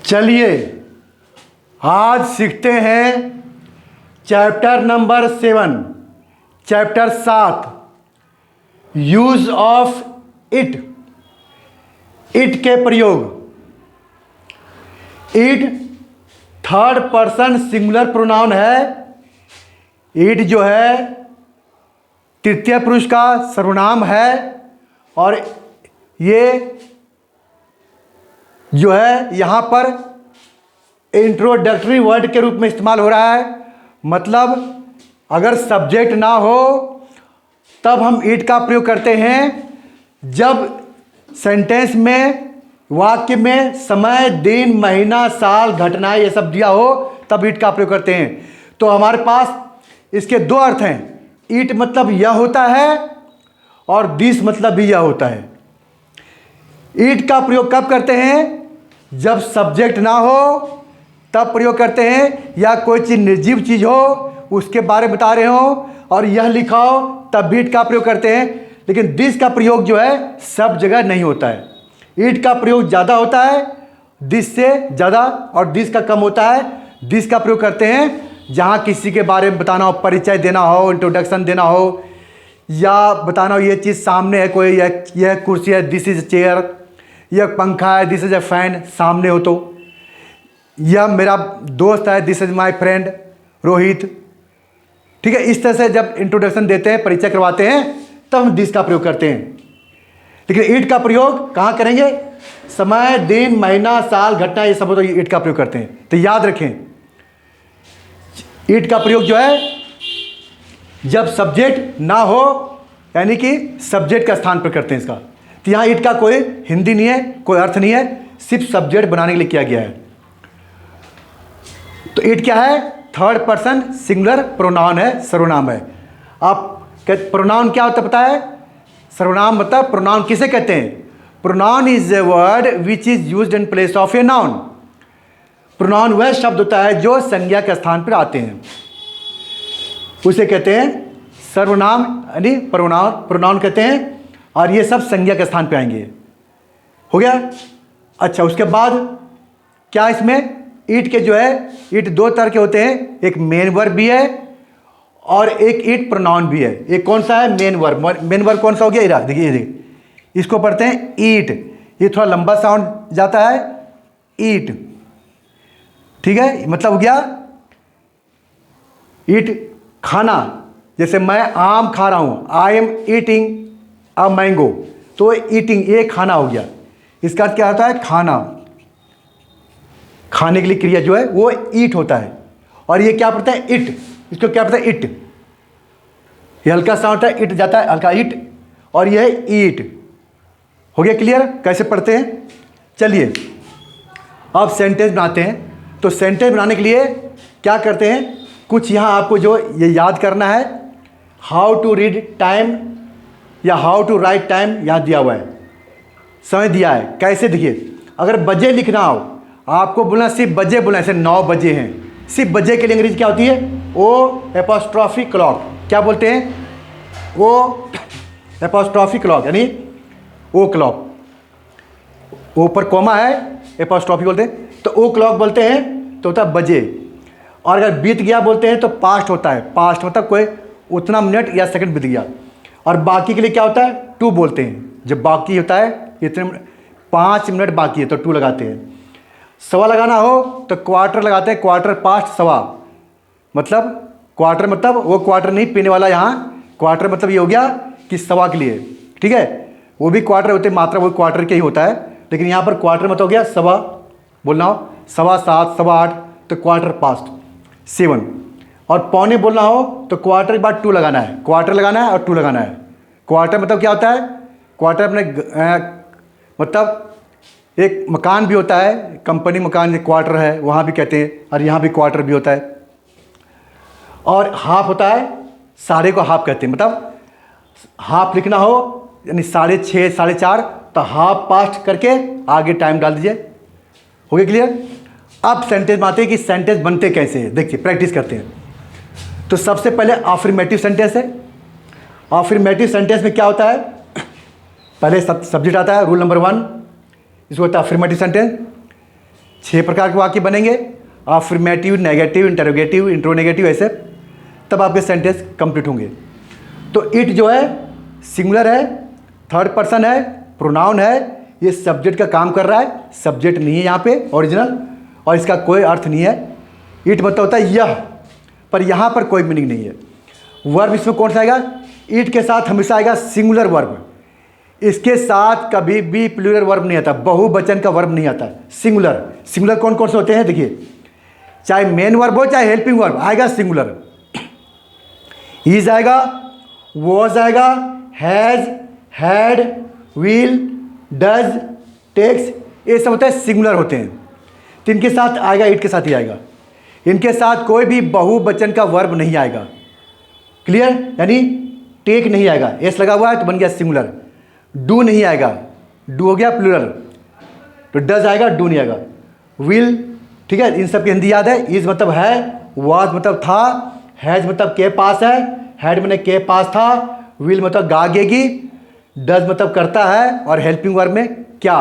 चलिए आज सीखते हैं chapter number 7, chapter 7, use of it. It के प्रयोग। It third person singular pronoun है। इट जो है तृतीय पुरुष का सर्वनाम है और ये जो है यहाँ पर इंट्रोडक्टरी वर्ड के रूप में इस्तेमाल हो रहा है। मतलब अगर सब्जेक्ट ना हो तब हम इट का प्रयोग करते हैं। जब सेंटेंस में, वाक्य में समय, दिन, महीना, साल, घटनाएं ये सब दिया हो तब इट का प्रयोग करते हैं। तो हमारे पास इसके दो अर्थ हैं। इट मतलब यह होता है और दिस मतलब भी यह होता है। इट का प्रयोग कब करते हैं? जब सब्जेक्ट ना हो तब प्रयोग करते हैं, या कोई चीज़ निर्जीव चीज़ हो उसके बारे में बता रहे हो और यह लिखा हो तब भी इट का प्रयोग करते हैं। लेकिन दिस का प्रयोग जो है सब जगह नहीं होता है। इट का प्रयोग ज़्यादा होता है दिस से ज़्यादा, और दिस का कम होता है। दिस का प्रयोग करते हैं जहाँ किसी के बारे में बताना हो, परिचय देना हो, इंट्रोडक्शन देना हो, या बताना हो ये चीज़ सामने है, कोई यह कुर्सी है, दिस इज चेयर, यह पंखा है, दिस इज ए फैन, सामने हो तो। यह मेरा दोस्त है, this is my friend Rohit. ठीक है, इस तरह से जब इंट्रोडक्शन देते हैं, परिचय करवाते हैं, तब हम दिस का प्रयोग करते हैं। लेकिन इट का प्रयोग कहाँ करेंगे? समय, दिन, महीना, साल, घटना, ये सब हो तो इट का प्रयोग करते हैं। तो याद रखें, इट का प्रयोग जो है जब सब्जेक्ट ना हो, यानी कि सब्जेक्ट का स्थान पर करते हैं इसका। तो यहाँ इट का कोई हिंदी नहीं है, कोई अर्थ नहीं है, सिर्फ सब्जेक्ट बनाने के लिए किया गया है। तो इट क्या है? थर्ड पर्सन सिंगुलर प्रोनाउन है, सर्वनाम है। आप प्रोनाउन क्या होता है पता है? सर्वनाम मतलब प्रोनाउन किसे कहते हैं? Pronoun is a word which is used in place of a noun. Pronoun वह शब्द होता है जो संज्ञा के स्थान पर आते हैं, उसे कहते हैं सर्वनाम, यानी प्रोनाउन कहते हैं। और ये सब संज्ञा के स्थान पे आएंगे। हो गया? अच्छा, उसके बाद क्या इसमें इट के जो है, इट दो तरह के होते हैं। एक मेन वर्ब भी है और एक इट प्रोनाउन भी है। एक कौन सा है? Main verb. मेन वर्ब कौन सा हो गया? देखिए इसको पढ़ते हैं ईट। ये थोड़ा लंबा साउंड जाता है, ईट। ठीक है, मतलब हो गया ईट खाना। जैसे मैं आम खा रहा हूं, I am eating a mango, तो ईटिंग ये खाना हो गया। इसका अर्थ क्या होता है? खाना। खाने के लिए क्रिया जो है वो ईट होता है। और ये क्या पढ़ता है? इट। इसको क्या पढ़ता है? इट। ये हल्का सा होता है, इट जाता है हल्का, इट, और ये है ईट। हो गया क्लियर कैसे पढ़ते हैं? चलिए अब सेंटेंस बनाते हैं। तो सेंटेंस बनाने के लिए क्या करते हैं? कुछ यहाँ आपको जो ये याद करना है, हाउ टू रीड टाइम या हाउ टू राइट टाइम यहाँ दिया हुआ है, समय दिया है। कैसे? देखिए, अगर बजे लिखना हो आपको बोलना सिर्फ बजे बोलना, ऐसे 9 बजे हैं। सिर्फ बजे के लिए अंग्रेजी क्या होती है? ओ एपोस्ट्रॉफी क्लॉक। क्या बोलते हैं? ओ एपोस्ट्रॉफी क्लॉक, यानी ओ क्लॉक। ऊपर कॉमा है, एपोस्ट्रॉफी बोलते हैं, तो ओ क्लॉक बोलते हैं तो होता है बजे। और अगर बीत गया बोलते हैं तो पास्ट होता है। पास्ट मतलब कोई उतना मिनट या सेकंड बीत गया। और बाकी के लिए क्या होता है? टू बोलते हैं। जब बाकी होता है इतने 5 मिनट बाकी है तो टू लगाते हैं। सवा लगाना हो तो क्वार्टर लगाते हैं, क्वार्टर पास्ट सवा। मतलब क्वार्टर मतलब वो क्वार्टर नहीं पीने वाला, यहाँ क्वार्टर मतलब ये हो गया कि सवा के लिए। ठीक है, वो भी क्वार्टर होते हैं, मात्रा वो क्वार्टर के ही होता है, लेकिन यहाँ पर क्वार्टर मतलब हो गया सवा। बोलना हो 7:15, 8:15 तो क्वार्टर पास्ट 7। और पौने बोलना हो तो क्वार्टर के बाद टू लगाना है, क्वार्टर लगाना है और टू लगाना है। क्वार्टर मतलब क्या होता है? क्वार्टर अपने मतलब एक मकान भी होता है, कंपनी मकान क्वार्टर है, वहाँ भी कहते हैं, और यहाँ भी क्वार्टर भी होता है। और हाफ होता है, साढ़े को हाफ कहते हैं। मतलब हाफ लिखना हो यानी 6:30, 4:30, तो हाफ पास्ट करके आगे टाइम डाल दीजिए। हो गया क्लियर? अब सेंटेंस में आते हैं कि सेंटेंस बनते कैसे हैं। देखिए प्रैक्टिस करते हैं। तो सबसे पहले अफर्मेटिव सेंटेंस है। अफर्मेटिव सेंटेंस में क्या होता है? पहले सब्जेक्ट आता है, रूल नंबर 1, इसको होता है अफर्मेटिव सेंटेंस। 6 प्रकार के वाक्य बनेंगे, अफर्मेटिव, नेगेटिव, इंटरोगेटिव, इंट्रोनेगेटिव, ऐसे, तब आपके सेंटेंस कंप्लीट होंगे। तो इट जो है सिंगुलर है, थर्ड पर्सन है, प्रोनाउन है, ये सब्जेक्ट का काम कर रहा है, सब्जेक्ट नहीं है यहाँ पे ओरिजिनल, और इसका कोई अर्थ नहीं है। इट मतलब होता है यह, पर यहाँ पर कोई मीनिंग नहीं है। वर्ब इसमें कौन सा आएगा? इट के साथ हमेशा आएगा सिंगुलर वर्ब, इसके साथ कभी भी प्लूरल वर्ब नहीं आता, बहुवचन का वर्ब नहीं आता। सिंगुलर, सिंगुलर कौन कौन से होते हैं देखिए, चाहे मेन वर्ब हो चाहे हेल्पिंग वर्ब, आएगा सिंगुलर। इज आएगा, वॉज आएगा, has, had, will, does, takes, ये सब होते हैं सिंगुलर होते हैं। तो इनके साथ आएगा, इट के साथ ही आएगा। इनके साथ कोई भी बहुवचन का वर्ब नहीं आएगा। क्लियर? यानी टेक नहीं आएगा, एस लगा हुआ है तो बन गया सिंगुलर। डू नहीं आएगा, डू हो गया प्लूरल, तो डज आएगा, डू नहीं आएगा। विल, ठीक है, इन सब की हिंदी याद है। इज मतलब है, वाज मतलब था, हैज मतलब के पास है, हैड मतलब के पास था, विल मतलब गागेगी, डज मतलब करता है, और हेल्पिंग वर्ब में क्या,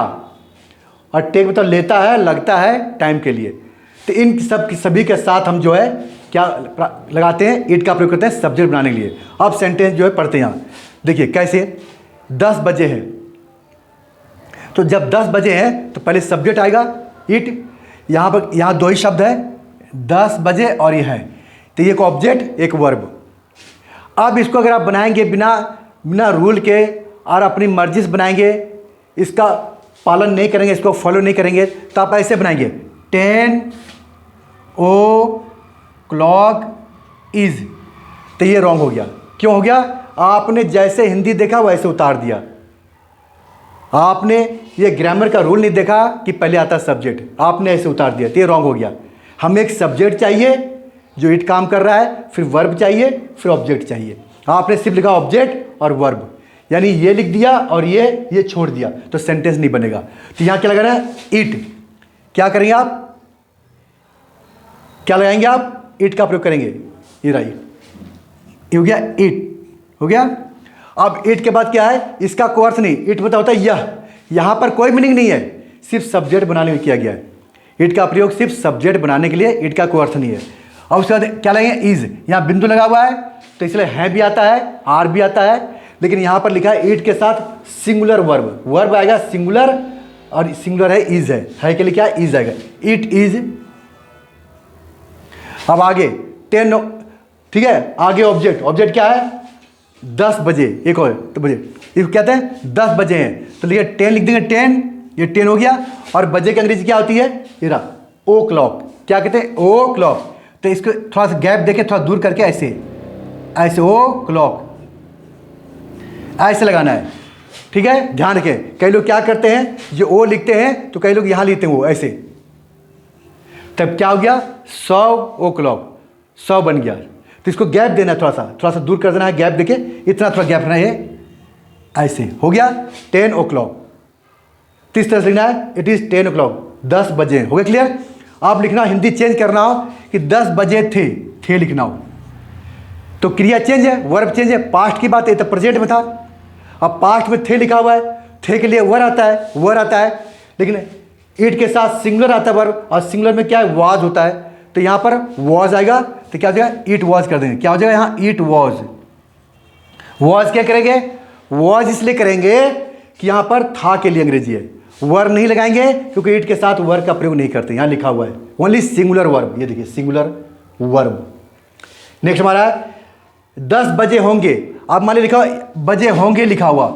और टेक मतलब लेता है, लगता है टाइम के लिए। तो इन सब की सभी के साथ हम जो है क्या लगाते हैं, इट का प्रयोग करते हैं सब्जेक्ट बनाने के लिए। अब सेंटेंस जो है पढ़ते हैं यहाँ, देखिए कैसे। 10 बजे हैं, तो जब 10 बजे हैं तो पहले सब्जेक्ट आएगा इट, यहाँ पर यहाँ 2 ही शब्द है, 10 बजे और ये है, तो ये एक ऑब्जेक्ट एक वर्ब। अब इसको अगर आप बनाएंगे बिना रूल के और अपनी मर्जी से बनाएंगे, इसका पालन नहीं करेंगे, इसको फॉलो नहीं करेंगे, तो आप ऐसे बनाएंगे 10 o'clock इज, तो ये रॉन्ग हो गया। क्यों हो गया? आपने जैसे हिंदी देखा वैसे उतार दिया, आपने ये ग्रामर का रूल नहीं देखा कि पहले आता सब्जेक्ट, आपने ऐसे उतार दिया, तो ये रॉन्ग हो गया। हमें एक सब्जेक्ट चाहिए जो इट काम कर रहा है, फिर वर्ब चाहिए, फिर ऑब्जेक्ट चाहिए। आपने सिर्फ लिखा ऑब्जेक्ट और वर्ब, यानी ये लिख दिया और ये छोड़ दिया, तो सेंटेंस नहीं बनेगा। तो यहाँ क्या लगाना है? इट। क्या करेंगे आप? क्या लगाएंगे आप? इट का प्रयोग करेंगे। ये रही, ये हो गया इट, हो गया। अब इट के बाद क्या है? इसका कोई अर्थ नहीं, इट मतलब होता है यह, यहाँ पर कोई मीनिंग नहीं है, सिर्फ सब्जेक्ट बनाने में किया गया है। इट का प्रयोग सिर्फ सब्जेक्ट बनाने के लिए, इट का कोई अर्थ नहीं है। और उसके बाद क्या लगेंगे? इज, यहाँ बिंदु लगा हुआ है तो इसलिए है भी आता है, आर भी आता है, लेकिन यहाँ पर लिखा है इट के साथ सिंगुलर वर्ब, वर्ब आएगा सिंगुलर, और सिंगुलर है इज है के लिए क्या? इज आएगा, इट इज। अब आगे 10, ठीक है, आगे ऑब्जेक्ट, ऑब्जेक्ट क्या है? 10 बजे, एक और तो बजे, इसको कहते हैं 10 बजे हैं, तो लिखिए 10 लिख देंगे, 10, ये 10 हो गया। और बजे की अंग्रेजी क्या होती है? ये रहा ओ क्लॉक, क्या कहते हैं? ओ क्लॉक। तो इसको थोड़ा सा गैप देके थोड़ा दूर करके ऐसे ऐसे ओ क्लॉक ऐसे लगाना है, ठीक है, ध्यान रखें। कई लोग क्या करते हैं, जो ओ लिखते हैं तो कई लोग यहाँ लिखते हैं वो ऐसे, तब क्या हो गया? 100 ओ क्लॉक, 100 बन गया। तो इसको गैप देना है, थोड़ा सा दूर कर देना है, गैप देके इतना थोड़ा गैप रखना है, ऐसे हो गया 10 ओ क्लॉक। तो इस तरह से लिखना है, इट इज़ 10 ओ क्लॉक, 10 बजे। हो गया क्लियर? आप लिखना, हिंदी चेंज करना हो कि 10 बजे थे लिखना हो, तो क्रिया चेंज है, वर्ब चेंज है। पास्ट की बात है तो प्रेजेंट में था, अब पास्ट में थे लिखा हुआ है, थे के लिए वर आता है, लेकिन इट के साथ सिंगुलर आता है वर्ब, और सिंगुलर में क्या है? वाज होता है, तो यहाँ पर वाज आएगा, तो क्या हो जाएगा? इट वाज कर देंगे। क्या हो जाएगा यहाँ? It was. वाज क्या करेंगे? वाज इसलिए करेंगे कि यहाँ पर था के लिए अंग्रेजी है, वर्ब नहीं लगाएंगे क्योंकि इट के साथ वर्ब का प्रयोग नहीं करते, यहाँ लिखा हुआ है ओनली सिंगुलर वर्ब। ये देखिए सिंगुलर वर्ब। नेक्स्ट हमारा 10 बजे होंगे, अब मान लीजिए लिखा बजे होंगे लिखा हुआ,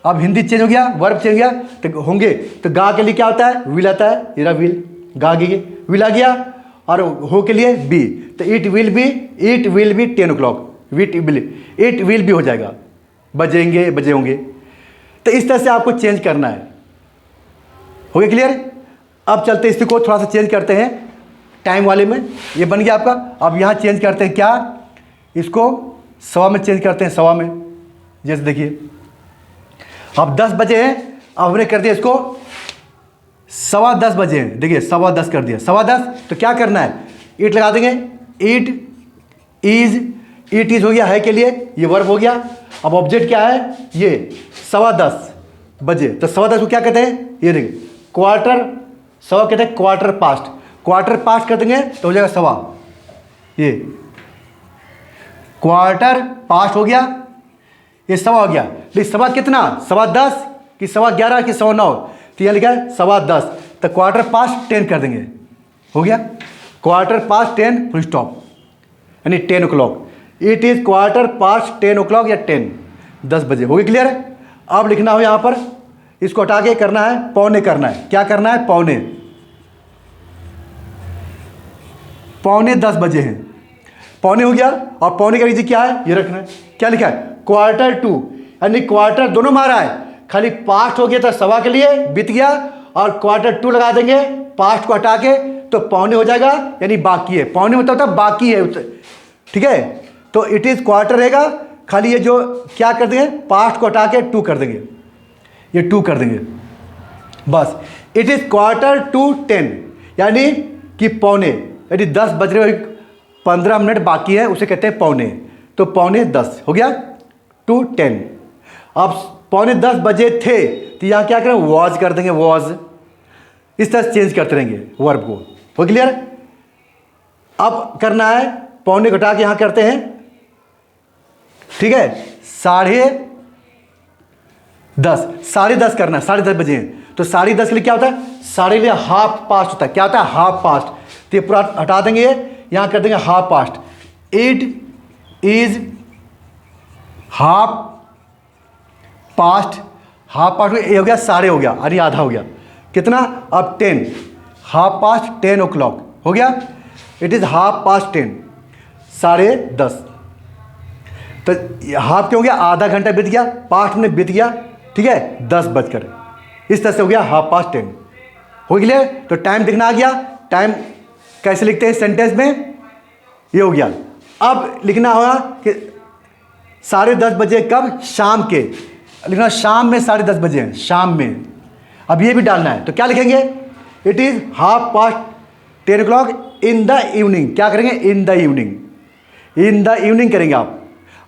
अब हिंदी चेंज हो गया, वर्ब चेंज हो गया, तो होंगे, तो गा के लिए क्या होता है? विल आता है, ये रहा विल, गा के विल आ गया, और हो के लिए बी, तो it will be 10 o'clock, it will be हो जाएगा, बजे होंगे। तो इस तरह से आपको चेंज करना है। हो गया क्लियर? अब चलते इसी को थोड़ा सा चेंज करते हैं टाइम वाले में, ये बन गया आपका। अब यहाँ चेंज करते हैं क्या? इसको 100 में चेंज करते हैं, 100 में। जैसे देखिए अब 10 बजे हैं, अब हमने कर दिया इसको 10:15 बजे हैं, देखिए 10:15 कर दिया, 10:15। तो क्या करना है? इट लगा देंगे, इट इज हो गया है के लिए, ये वर्ब हो गया। अब ऑब्जेक्ट क्या है? ये 10:15 बजे, तो 10:15 को क्या कहते हैं? ये देखिए क्वार्टर सवा कहते हैं क्वार्टर पास्ट, क्वार्टर पास्ट कर देंगे तो हो जाएगा सवा। ये क्वार्टर पास्ट हो गया, ये सवा हो गया। लेकिन सवा कितना, सवा 10 कि सवा 11 कि सवा 9, तो यह लिखा है सवा 10, तो क्वार्टर पास्ट 10 कर देंगे, हो गया क्वार्टर पास्ट 10 फुल स्टॉप, यानी 10 o'clock। It is quarter past 10 o'clock या 10 बजे, हो गया क्लियर है। अब लिखना हो यहाँ पर, इसको हटा के करना है पौने, करना है क्या करना है, पौने 10 बजे हैं, पौने हो गया। और पौने का रीजन क्या है, ये रखना है, क्या लिखा है क्वार्टर टू, यानी क्वार्टर दोनों मारा है, खाली पास्ट हो गया था सवा के लिए बीत गया, और क्वार्टर टू लगा देंगे पास्ट को हटा के तो पौने हो जाएगा, यानी बाकी है, पौने मतलब होता बाकी है, ठीक है। तो इट इज़ क्वार्टर रहेगा, खाली ये जो क्या कर देंगे पास्ट को हटा के 2 कर देंगे, ये 2 कर देंगे बस। इट इज़ क्वार्टर टू 10, यानी कि पौने, यानी 10 बज रहे 15 मिनट बाकी है, उसे कहते हैं पौने, तो पौने 10 हो गया टू 10। अब पौने 10 बजे थे तो यहाँ क्या करें, वॉज कर देंगे, वॉज, इस तरह से चेंज करते रहेंगे वर्ब को, हो क्लियर। अब करना है पौने घटा के यहाँ करते हैं, ठीक है 10:30 करना है, 10:30 बजे हैं, तो 10:30 के लिए क्या होता है, साढ़े के लिए हाफ पास्ट होता है, क्या होता है हाफ पास्ट, तो ये पूरा हटा देंगे, यहाँ कर देंगे half past. It is half past, half past ये हो गया साढ़े हो गया, अरे आधा हो गया, कितना अब 10, हाफ पास्ट 10 o'clock हो गया। इट इज़ हाफ पास्ट 10, 10:30, तो हाफ क्यों हो गया, आधा घंटा बीत गया, पास्ट में बीत गया, ठीक है 10 बजकर, इस तरह से हो गया हाफ पास्ट 10, हो गया। तो टाइम दिखना आ गया, टाइम कैसे लिखते हैं सेंटेंस में, ये हो गया। अब लिखना होगा कि 10:30 बजे कब, शाम के, लिखना शाम में 10:30 बजे हैं, शाम में, अब ये भी डालना है, तो क्या लिखेंगे, it is half past 10 o'clock in the evening, क्या करेंगे in the evening, in the evening करेंगे आप।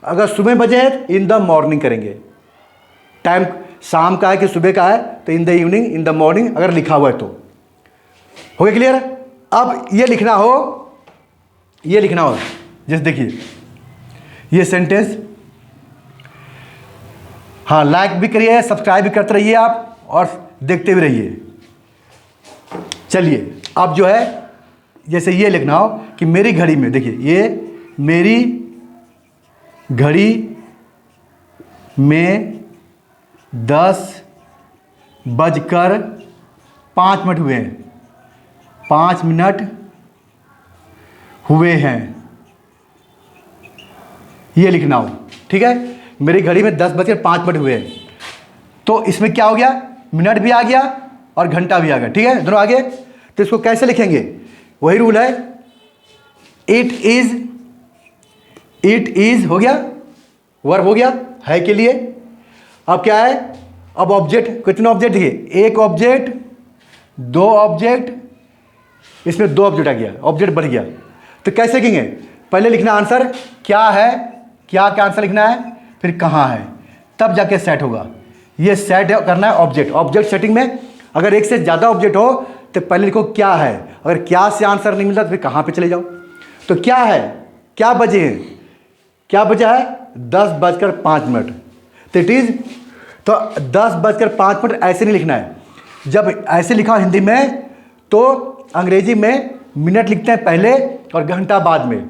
अगर सुबह बजे है इन द मॉर्निंग करेंगे, टाइम शाम का है कि सुबह का है, तो in the evening, in the morning अगर लिखा हुआ है तो, हो गया क्लियर। अब ये लिखना हो, ये लिखना हो, जैसे देखिए ये सेंटेंस, हाँ लाइक भी करिए, सब्सक्राइब भी करते रहिए आप, और देखते भी रहिए। चलिए अब जो है जैसे ये लिखना हो कि मेरी घड़ी में, देखिए ये मेरी घड़ी में 10:05 हुए हैं, 5 मिनट हुए हैं, ये लिखना हो, ठीक है। मेरी घड़ी में 10:05 हुए हैं, तो इसमें क्या हो गया, मिनट भी आ गया और घंटा भी आ गया, ठीक है दोनों आगे। तो इसको कैसे लिखेंगे, वही रूल है, इट इज हो गया, वर्ब हो गया है के लिए। अब क्या है, अब ऑब्जेक्ट, कितने ऑब्जेक्ट दिए, एक ऑब्जेक्ट, 2 ऑब्जेक्ट, इसमें 2 ऑब्जेक्ट आ गया, ऑब्जेक्ट बढ़ गया। तो कैसे लिखेंगे, पहले लिखना आंसर क्या है, क्या क्या आंसर लिखना है, फिर कहाँ है, तब जाके सेट होगा। ये सेट करना है ऑब्जेक्ट, ऑब्जेक्ट सेटिंग में अगर एक से ज़्यादा ऑब्जेक्ट हो तो पहले लिखो क्या है, अगर क्या से आंसर नहीं मिलता तो फिर कहाँ पे चले जाओ। तो क्या है, क्या बजे हैं, क्या बजा है 10:05, तो इट इज़, तो 10:05 ऐसे नहीं लिखना है, जब ऐसे लिखा हिंदी में तो अंग्रेजी में मिनट लिखते हैं पहले और घंटा बाद में,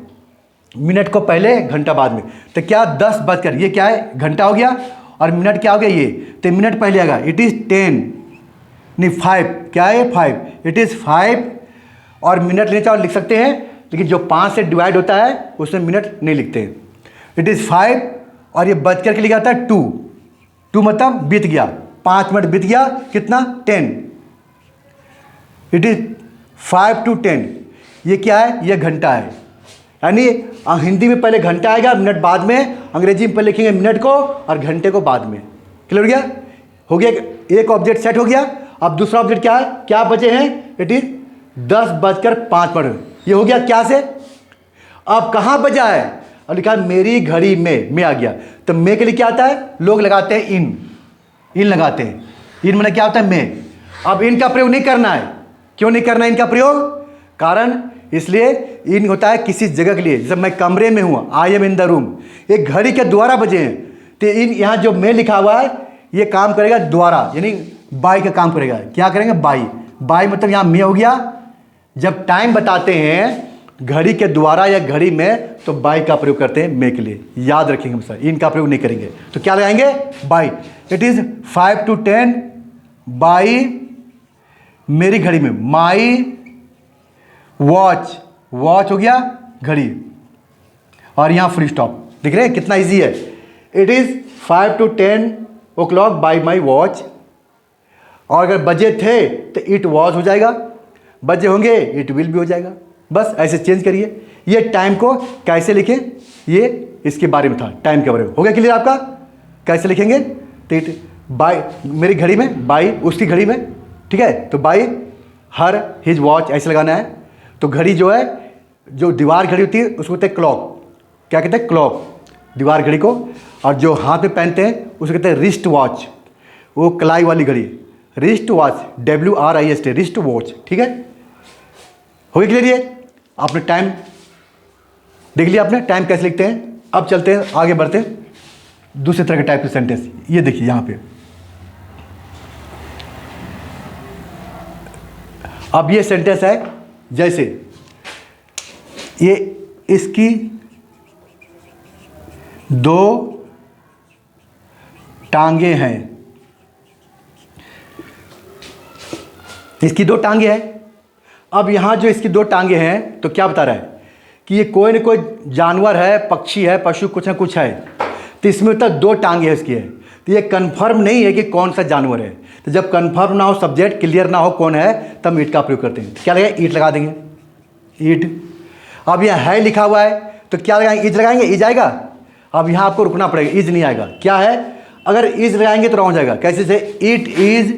मिनट को पहले घंटा बाद में। तो क्या 10:00, ये क्या है घंटा हो गया, और मिनट क्या हो गया ये, तो मिनट पहले आएगा, इट इज़ 10 नहीं 5, क्या है 5, इट इज़ 5, और मिनट लेना चाहो लिख सकते हैं, लेकिन जो 5 से डिवाइड होता है उसमें मिनट नहीं लिखते हैं। इट इज़ 5 और ये बज करके लिखा जाता है 2 मतलब बीत गया, 5 मिनट बीत गया, कितना 10, इट इज़ 5 to 10, ये क्या है, ये घंटा है। यानी हिंदी में पहले घंटा आएगा, मिनट बाद में, अंग्रेजी में पहले लिखेंगे मिनट को और घंटे को बाद में। क्लियर हो गया, हो गया, एक ऑब्जेक्ट सेट हो गया। अब दूसरा ऑब्जेक्ट क्या है, क्या बजे हैं, इट इज़ 10:05, ये हो गया क्या से। अब कहाँ बजा है, और लिखा है मेरी घड़ी में आ गया, तो में के लिए क्या आता है, लोग लगाते हैं इन लगाते हैं, इन मैंने क्या होता है में। अब इन का प्रयोग नहीं करना है, क्यों नहीं करना इनका प्रयोग? कारण इसलिए इन होता है किसी जगह के लिए, जैसे मैं कमरे में हूँ, I am in the room, एक घड़ी के द्वारा बजे हैं, तो इन यहाँ जो में लिखा हुआ है ये काम करेगा द्वारा, यानी बाई का काम करेगा। क्या करेंगे? बाई। बाई मतलब यहाँ में हो गया। जब टाइम बताते हैं घड़ी के द्वारा या घड़ी में, तो बाई का प्रयोग करते हैं में के लिए, याद रखेंगे हम सर, इनका प्रयोग नहीं करेंगे। तो क्या लगाएंगे? By. It is 5 to 10 by मेरी घड़ी में, माई वॉच, वॉच हो गया घड़ी, और यहाँ फुल स्टॉप। दिख रहे हैं कितना इजी है? It is 5 to 10 o'clock by my watch, और अगर बजे थे तो इट वॉज हो जाएगा, बजे होंगे इट विल भी हो जाएगा। बस ऐसे चेंज करिए। ये टाइम को कैसे लिखें, ये इसके बारे में था, टाइम के बारे में। हो गया क्लियर आपका? कैसे लिखेंगे? तो इट बाई मेरी घड़ी में, बाई उसकी घड़ी में, ठीक है? तो बाई हर हिज वॉच ऐसे लगाना है। तो घड़ी जो है, जो दीवार घड़ी होती है उसको कहते हैं क्लॉक। क्या कहते हैं? क्लॉक, दीवार घड़ी को। और जो हाथ में पहनते हैं उसको कहते हैं रिस्ट वॉच, वो कलाई वाली घड़ी, wrist watch, WRIST, wrist watch. ठीक है, हो गया क्लियर? ये आपने टाइम देख लिया, आपने टाइम कैसे लिखते हैं। अब चलते हैं आगे बढ़ते हैं दूसरे तरह के टाइप के सेंटेंस। ये देखिए यहाँ पे, अब ये सेंटेंस है जैसे ये इसकी दो टांगे हैं, इसकी दो टांगे हैं। अब यहाँ जो इसकी दो टांगे हैं, तो क्या बता रहा है कि ये कोई न कोई जानवर है, पक्षी है, पशु, कुछ ना कुछ है। तो इसमें तक दो टांगे है इसकी है, तो ये कंफर्म नहीं है कि कौन सा जानवर है। तो जब कंफर्म ना हो, सब्जेक्ट क्लियर ना हो कौन है, तब ईट का प्रयोग करते हैं। तो क्या लगेगा? ईट लगा देंगे, ईट। अब यहाँ है लिखा हुआ है, तो क्या लगाएंगे? इज लगाएंगे, इज आएगा। अब यहाँ आपको रुकना पड़ेगा, इज नहीं आएगा। क्या है? अगर इज लगाएंगे तो रॉन्ग हो जाएगा। कैसे से? It is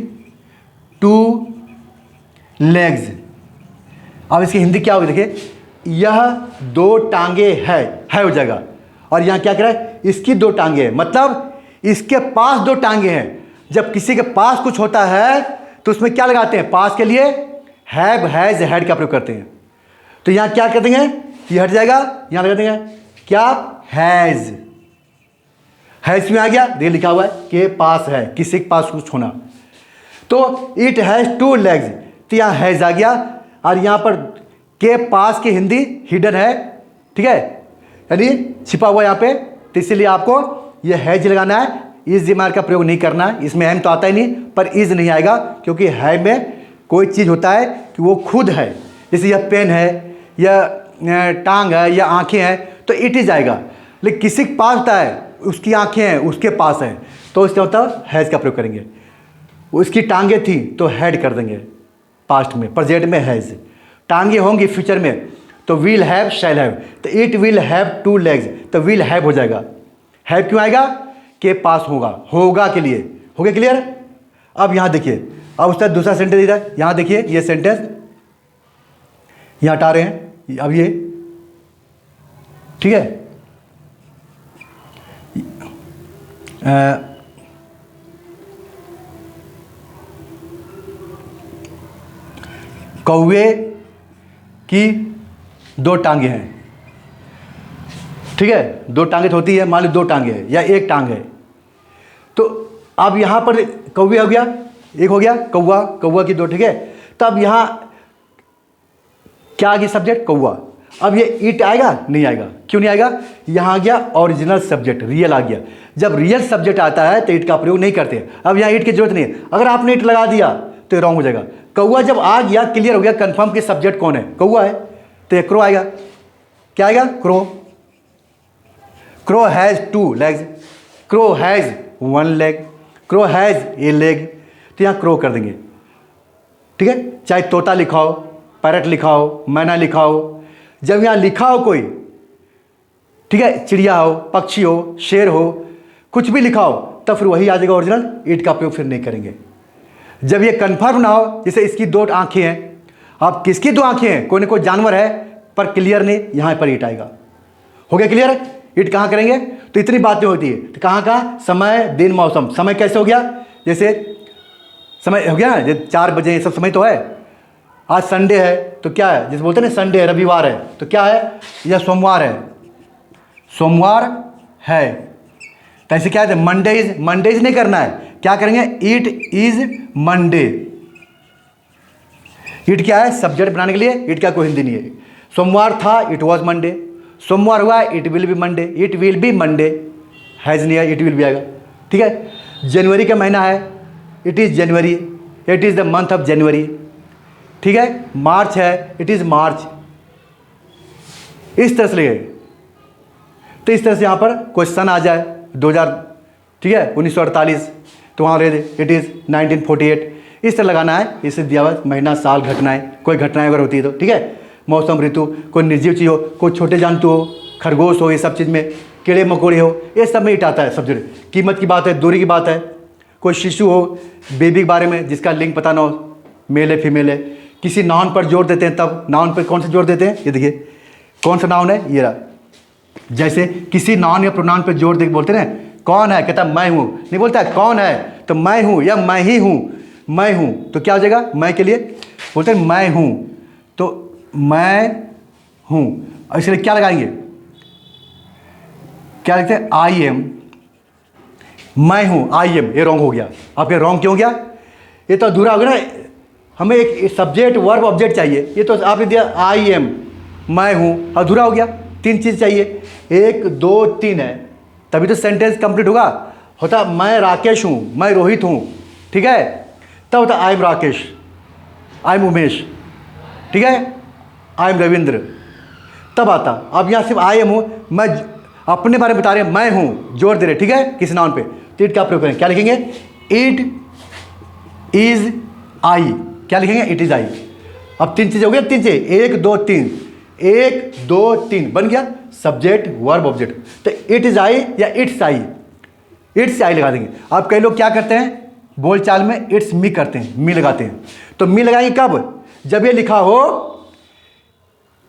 2 legs। अब इसकी हिंदी क्या होगी? देखिए, यह 2 टांगे है हो जाएगा। और यहाँ क्या कह रहा है? इसकी 2 टांगे हैं, मतलब इसके पास 2 टांगे हैं। जब किसी के पास कुछ होता है तो उसमें क्या लगाते हैं? पास के लिए हैव, हैज, हैड का प्रयोग करते हैं। तो यहाँ क्या कर देंगे? ये हट जाएगा, यहाँ लगा देंगे क्या? हैज। हैज में आ गया, ये लिखा हुआ है कि पास है, किसी के पास कुछ होना। तो इट हैज 2 legs, तो यहाँ हैज आ गया। और यहाँ पर के पास की हिंदी हिडन है, ठीक है, यानी छिपा हुआ यहाँ पे। तो इसीलिए आपको ये हैज लगाना है, इज दिमाग का प्रयोग नहीं करना है। इसमें एम तो आता ही नहीं, पर इज नहीं आएगा, क्योंकि है में कोई चीज़ होता है कि वो खुद है। जैसे यह पेन है, या टांग है, या आँखें हैं, तो इट इज आएगा। लेकिन किसी के पास होता है, उसकी आँखें हैं, उसके पास हैं, तो इसका मतलब हैज का प्रयोग करेंगे। उसकी टांगे थी तो हैड कर देंगे पास्ट में, प्रेजेंट में हैज। टांगे होंगी फ्यूचर में तो विल हैव, शैल हैव। तो इट विल हैव 2 legs, तो विल हैव हो जाएगा। हैव क्यों आएगा? के पास होगा, होगा के लिए। हो गया क्लियर? अब यहाँ देखिए, अब उसका दूसरा सेंटेंस इधर, यहाँ देखिए ये सेंटेंस यहाँ हटा रहे हैं। अब ये ठीक है, कौवे की 2 टांगे हैं, ठीक है। 2 टांगे तो होती है, मान लो 2 टांगे हैं या 1 टांग है। तो अब यहाँ पर कौवे हो गया, एक हो गया कौवा, कौवा की 2, ठीक है। तो अब यहाँ क्या आ गया? सब्जेक्ट कौवा। अब ये इट आएगा? नहीं आएगा। क्यों नहीं आएगा? यहाँ आ गया ओरिजिनल सब्जेक्ट, रियल आ गया। जब रियल सब्जेक्ट आता है तो इट का प्रयोग नहीं करते। अब यहाँ इट की जरूरत नहीं है। अगर आपने इट लगा दिया तो रॉन्ग हो जाएगा। कौवा जब आ गया, क्लियर हो गया, कंफर्म कि सब्जेक्ट कौन है? कौवा है, तो ये क्रो आएगा। क्या आएगा? Crow. Crow has 2 legs, crow has 1 leg, crow has a leg। तो यहाँ क्रो कर देंगे, ठीक है। चाहे तोता लिखा हो, पैरट लिखा हो, मैना लिखा हो, जब यहाँ लिखा हो कोई, ठीक है, चिड़िया हो, पक्षी हो, शेर हो, कुछ भी लिखा हो, तब फिर वही आ जाएगा ओरिजिनल। इट का प्रयोग फिर नहीं करेंगे। जब ये कंफर्म ना हो, जैसे इसकी 2 आंखें हैं, अब किसकी 2 आंखें हैं? कोई ना कोई जानवर है, पर क्लियर नहीं, यहाँ पर इट आएगा। हो गया क्लियर? इट कहाँ करेंगे? तो इतनी बातें होती है। तो कहाँ कहाँ? समय, दिन, मौसम। समय कैसे हो गया? जैसे समय हो गया ना, 4 बजे, ये सब समय तो है। आज संडे है तो क्या है, जैसे बोलते हैं ना संडे है, रविवार है, तो क्या है, यह सोमवार है, सोमवार है। तो ऐसे क्या है, मंडे इज नहीं करना है, क्या करेंगे, इट इज मंडे। इट क्या है, सब्जेक्ट बनाने के लिए इट का कोई हिंदी नहीं है। सोमवार था, इट वॉज मंडे। सोमवार हुआ, it will be Monday, it will be Monday. Has नहीं है, इट विल भी आएगा। ठीक है। जनवरी का महीना है, it is January, it is the month of January. ठीक है। मार्च है, इट इज़ मार्च। इस तरह से लगे, तो इस तरह से यहाँ पर क्वेश्चन आ जाए 2000, ठीक है, 1948, तो वहाँ रह इट इज़ 1948। इस तरह लगाना है, इससे दिया हुआ महीना, साल, घटनाएं, कोई घटनाएं अगर होती है तो, ठीक है। मौसम, ऋतु, कोई निर्जीव चीज़ हो, कोई छोटे जंतु हो, खरगोश हो, ये सब चीज़ में, कीड़े मकोड़े हो, ये सब में इट आता है सब्जेक्ट। कीमत की बात है, दूरी की बात है, कोई शिशु हो, बेबी के बारे में जिसका लिंग पता ना हो, मेल है फीमेल है, किसी नाउन पर जोर देते हैं, तब नाउन पर कौन सा जोर देते हैं, ये देखिए कौन सा नाउन है, ये रहा। जैसे किसी नाउन या प्रोनाउन पर जोर दे बोलते हैं, कौन है, कहता मैं हूँ, नहीं बोलता है कौन है, तो मैं हूँ या मैं ही हूँ, मैं हूँ, तो क्या हो जाएगा, मैं के लिए बोलते हैं मैं हूँ, तो मैं हूँ। इसलिए क्या लगाएंगे, क्या लिखते हैं, आई एम, मैं हूँ, आई एम। ये रॉन्ग हो गया। आप ये रॉन्ग क्यों हो गया, ये तो अधूरा हो गया ना। हमें एक सब्जेक्ट, वर्ब, ऑब्जेक्ट चाहिए, ये तो आपने दिया आई एम, मैं हूँ, अधूरा हो गया। 3 चीज़ चाहिए, 1 2 3 है, तभी तो सेंटेंस कंप्लीट होता मैं राकेश हूँ, मैं रोहित हूँ, ठीक है, तब होता I am Rakesh, I am Umesh, ठीक है, आई एम रविंद्र, तब आता। अब यहाँ सिर्फ आई एम हूँ, मैं अपने बारे में बता रहे हैं, मैं हूँ, जोर दे रहे, ठीक है, किसी नाउन पे, तो इट का प्रयोग करें, क्या लिखेंगे, इट इज आई, क्या लिखेंगे, इट इज आई। अब 3 चीज़ें हो गया, 3 चीज़ें, 1 2 3, 1 2 3 बन गया सब्जेक्ट, वर्ब, ऑब्जेक्ट। तो इट इज आई या इट्स आई, इट्स आई लगा देंगे। अब कई लोग क्या करते हैं, बोलचाल में इट्स मी करते हैं, मी लगाते हैं, तो मी लगाएंगे कब, जब ये लिखा हो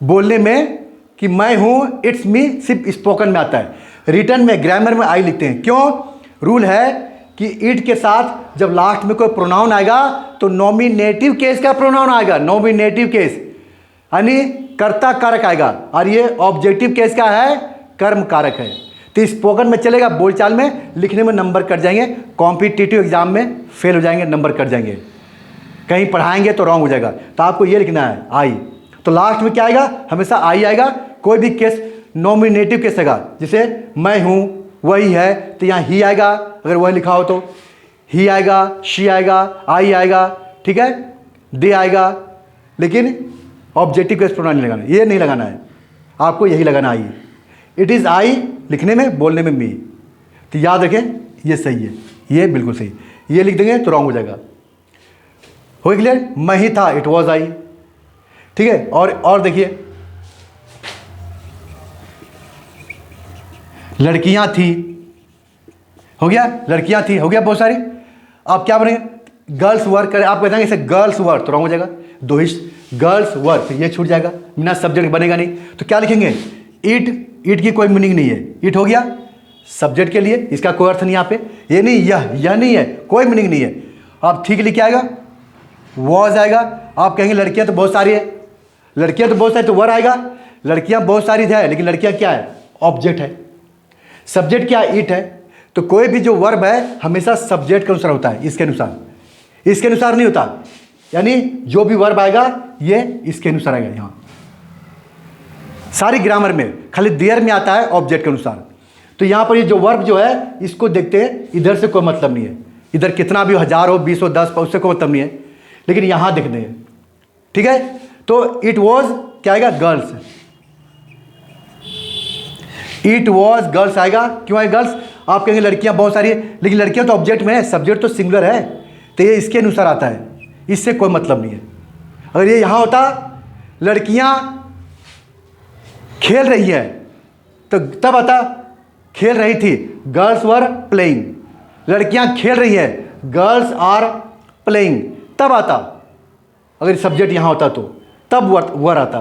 बोलने में कि मैं हूँ, इट्स मी सिर्फ स्पोकन में आता है, रिटन में, ग्रामर में आई लिखते हैं। क्यों, रूल है कि इट के साथ जब लास्ट में कोई प्रोनाउन आएगा तो नॉमिनेटिव केस का प्रोनाउन आएगा, नॉमिनेटिव केस यानी कर्ता कारक आएगा, और ये ऑब्जेक्टिव केस का है, कर्म कारक है। तो स्पोकन में चलेगा, बोलचाल में, लिखने में नंबर कट जाएंगे, कॉम्पिटिटिव एग्जाम में फेल हो जाएंगे, नंबर कट जाएंगे, कहीं पढ़ाएंगे तो रॉन्ग हो जाएगा। तो आपको ये लिखना है आई, तो लास्ट में क्या आएगा, हमेशा आई आएगा। कोई भी केस नॉमिनेटिव केस आएगा, जैसे मैं हूँ, वही है, तो यहाँ ही आएगा, अगर वही लिखा हो तो ही आएगा, शी आएगा, आई आएगा, ठीक है, दे आएगा, लेकिन ऑब्जेक्टिव केस प्रोनाउन नहीं लगाना, ये नहीं लगाना है, आपको यही लगाना आई। इट इज़ आई लिखने में, बोलने में मी। तो याद रखें, ये सही है, ये बिल्कुल सही, ये लिख देंगे तो रॉन्ग हो जाएगा। हो गया क्लियर, मैं ही था, इट वॉज आई, ठीक है। और देखिए, लड़कियां थी, हो गया, लड़कियां थी, हो गया बहुत सारी। आप क्या बनेंगे, गर्ल्स वर्क करें, आप कहते हैं इसे गर्ल्स वर्क, तो रॉन्ग हो जाएगा, दोहिश गर्ल्स वर्क, ये छूट जाएगा, बिना सब्जेक्ट बनेगा नहीं। तो क्या लिखेंगे, इट की कोई मीनिंग नहीं है, इट हो गया सब्जेक्ट के लिए, इसका कोई अर्थ नहीं यहाँ पे, ये नहीं, यह नहीं है, कोई मीनिंग नहीं है। आप ठीक लिखे आएगा, वॉज आएगा। आप कहेंगे लड़कियां तो बहुत सारी है, लड़कियां तो बहुत सारी, तो वर आएगा, लड़कियां बहुत सारी है, लेकिन लड़कियां क्या है, ऑब्जेक्ट है, सब्जेक्ट क्या, इट है। तो कोई भी जो वर्ब है हमेशा सब्जेक्ट के अनुसार होता है, इसके अनुसार, इसके अनुसार नहीं होता, यानी जो भी वर्ब आएगा ये इसके अनुसार आएगा। यहाँ सारी ग्रामर में खाली देयर में आता है ऑब्जेक्ट के अनुसार। तो यहाँ पर ये जो वर्ब जो है इसको देखते हैं, इधर से कोई मतलब नहीं है, इधर कितना भी 1000 हो, 20 हो, 10 हो, उससे कोई मतलब नहीं है, लेकिन यहाँ देखते हैं, ठीक है। तो इट वॉज क्या आएगा, गर्ल्स, इट वॉज गर्ल्स आएगा। क्यों आएगा गर्ल्स, आप कहेंगे लड़कियां बहुत सारी है, लेकिन लड़कियां तो ऑब्जेक्ट में है, सब्जेक्ट तो सिंगुलर है, तो ये इसके अनुसार आता है, इससे कोई मतलब नहीं है। अगर ये यहाँ होता लड़कियां खेल रही है, तो तब आता खेल रही थी, गर्ल्स वर प्लेइंग, लड़कियां खेल रही है, गर्ल्स आर प्लेइंग, तब आता। अगर सब्जेक्ट यहाँ होता तो तब वर आता।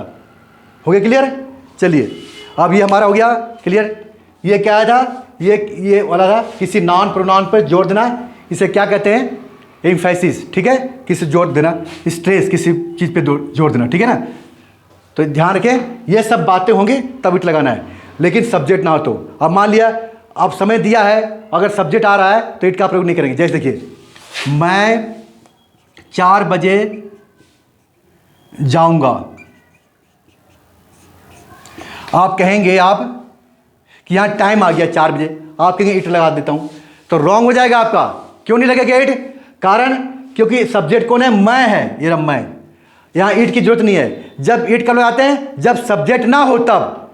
हो गया क्लियर, चलिए अब ये हमारा हो गया क्लियर। ये क्या था, ये वाला था किसी नॉन प्रोनाउन पर जोर देना, इसे क्या कहते हैं, एम्फेसिस, ठीक है, किसी जोर देना, स्ट्रेस किसी चीज़ पे जोर देना, ठीक है ना। तो ध्यान रखें ये सब बातें होंगी तब इट लगाना है, लेकिन सब्जेक्ट ना हो तो। अब मान लिया अब समय दिया है, अगर सब्जेक्ट आ रहा है तो इट का प्रयोग नहीं करेंगे। जैसे देखिए मैं 4 बजे जाऊंगा, आप कहेंगे आप कि यहाँ टाइम आ गया 4 बजे, आप कहेंगे इट लगा देता हूं, तो रॉन्ग हो जाएगा आपका। क्यों नहीं लगेगा इट? कारण क्योंकि सब्जेक्ट कौन है? मैं है, ये रहा मैं, यहाँ ईट की जरूरत नहीं है। जब ईट कब लगाते हैं? जब सब्जेक्ट ना हो तब।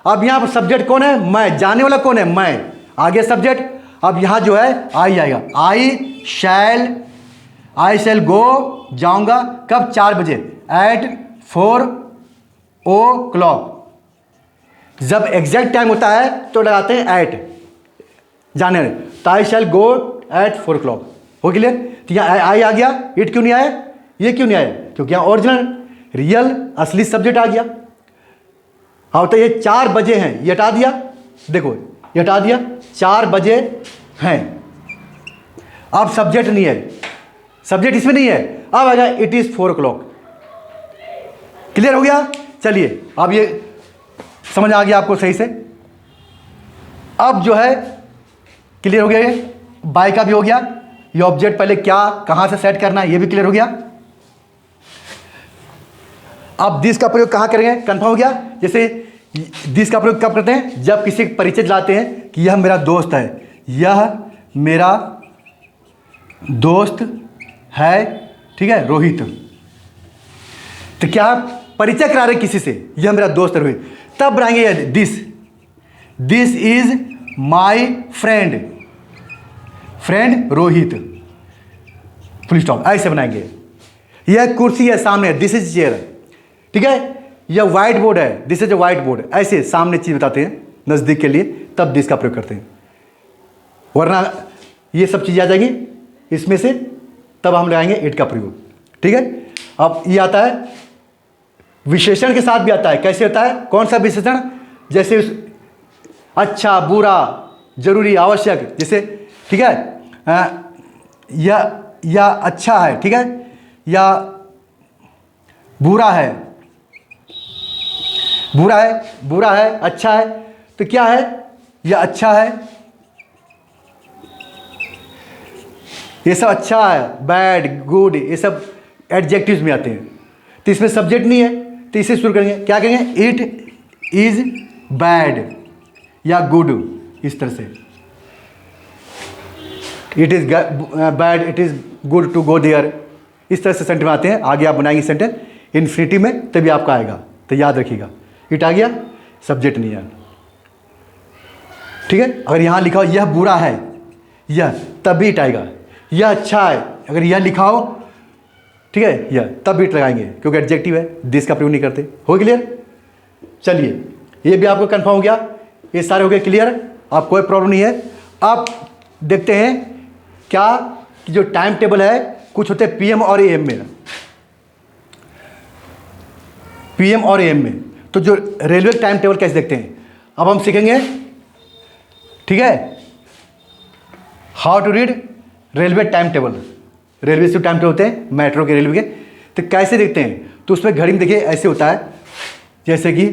अब यहाँ पर सब्जेक्ट कौन है? मैं। जाने वाला कौन है? मैं। आगे सब्जेक्ट, अब यहाँ जो है आई आएगा, आई शैल गो, जाऊंगा कब? 4 बजे, एट 4 o'clock। जब एग्जैक्ट टाइम होता है तो लगाते हैं एट, जाने वाले, तो आई शैल गो एट 4 o'clock। हो क्लियर? तो यहाँ आई आ गया, इट क्यों नहीं आया? ये क्यों नहीं आया? क्योंकि यहाँ ओरिजिनल रियल असली सब्जेक्ट आ गया। हाँ तो ये 4 बजे हैं, ये हटा दिया, देखो ये हटा दिया, 4 बजे हैं। अब सब्जेक्ट नहीं है, सब्जेक्ट इसमें नहीं है, अब आएगा इट इज 4 o'clock। क्लियर हो गया? चलिए अब ये समझ आ गया आपको सही से। अब जो है क्लियर हो गया, ये बाय का भी हो गया, ये ऑब्जेक्ट पहले क्या कहां से सेट करना है ये भी क्लियर हो गया। अब दिस का प्रयोग कहां करेंगे? कंफर्म हो गया। जैसे दिस का प्रयोग कब करते हैं? जब किसी परिचय दिलाते हैं कि यह मेरा दोस्त है, यह मेरा दोस्त है, ठीक है, रोहित। तो क्या परिचय करा रहे किसी से, यह मेरा दोस्त है रोहित, तब बनाएंगे this is my friend, friend Rohit, full stop, ऐसे बनाएंगे। यह कुर्सी है सामने, दिस इज चेयर, ठीक है, यह व्हाइट बोर्ड है, this is a white board, ऐसे सामने चीज बताते हैं नजदीक के लिए, तब दिस का प्रयोग करते हैं। वरना ये सब चीजें आ जाएगी इसमें से, तब हम लगाएंगे इट का प्रयोग, ठीक है। अब ये आता है विशेषण के साथ भी आता है। कैसे होता है? कौन सा विशेषण? जैसे अच्छा, बुरा, जरूरी, आवश्यक, जैसे ठीक है, या अच्छा है, ठीक है, या बुरा है, बुरा है, अच्छा है, तो क्या है? या अच्छा है, ये सब अच्छा है, बैड, गुड, ये सब एडजेक्टिव्स में आते हैं। तो इसमें सब्जेक्ट नहीं है, तो इसे शुरू करेंगे, क्या कहेंगे? इट इज बैड या गुड, इस तरह से, it is bad, it is good to go there, इस तरह से सेंटेंस में आते हैं। आगे आप बनाएंगे सेंटेंस इन्फिनिटी में, तभी आपका आएगा, तो याद रखिएगा। इट आ गया, सब्जेक्ट नहीं है, ठीक है। अगर यहाँ लिखा हो यह बुरा है, यह, तभी इट आएगा। यह अच्छा है, अगर यह लिखा हो, ठीक है, यह, तब इट लगाएंगे, क्योंकि एडजेक्टिव है, दिस का प्रयोग नहीं करते। हो क्लियर? चलिए ये भी आपको कंफर्म हो गया, ये सारे हो गए क्लियर, आप कोई प्रॉब्लम नहीं है। अब देखते हैं क्या कि जो टाइम टेबल है, कुछ होते हैं पीएम और एएम में, पीएम और एएम में। तो जो रेलवे टाइम टेबल कैसे देखते हैं, अब हम सीखेंगे, ठीक है, how to read railway time table. Railway से टाइम टेबल होते हैं, मेट्रो के, रेलवे के, तो कैसे देखते हैं? तो उसमें घड़ी में देखिए ऐसे होता है, जैसे कि,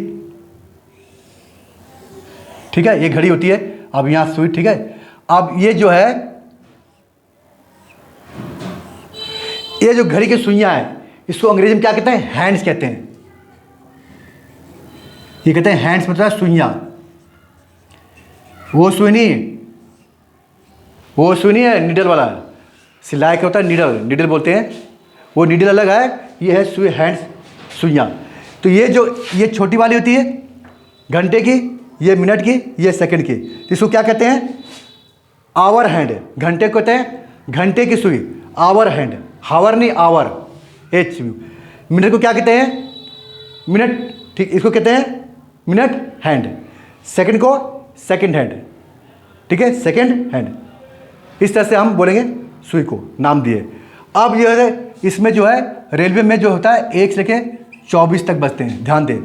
ठीक है, ये घड़ी होती है, अब यहाँ सुई, ठीक है। अब ये जो है, ये जो घड़ी की सुइयां है, इसको अंग्रेजी में क्या कहते हैं? हैंड्स कहते हैं। ये कहते हैं हैंड्स, मतलब सुइयां। वो सुई नहीं है नीडल वाला, सिलाई का होता है नीडल बोलते हैं, वो नीडल अलग है, ये है सुई, हैंड्स, सुइयां। तो ये छोटी वाली होती है घंटे की, ये मिनट की, ये सेकंड की, तो इसको क्या कहते हैं? Hour hand. घंटे को कहते हैं घंटे की सुई, आवर हैंड, हावर नहीं, आवर, एच। मिनट को क्या कहते हैं? मिनट, ठीक, इसको कहते हैं मिनट हैंड। सेकंड को सेकंड हैंड, ठीक है, सेकंड हैंड। इस तरह से हम बोलेंगे, सुई को नाम दिए। अब यह है, इसमें जो है रेलवे में जो होता है 1 से लेके 24 तक बजते हैं। ध्यान दें,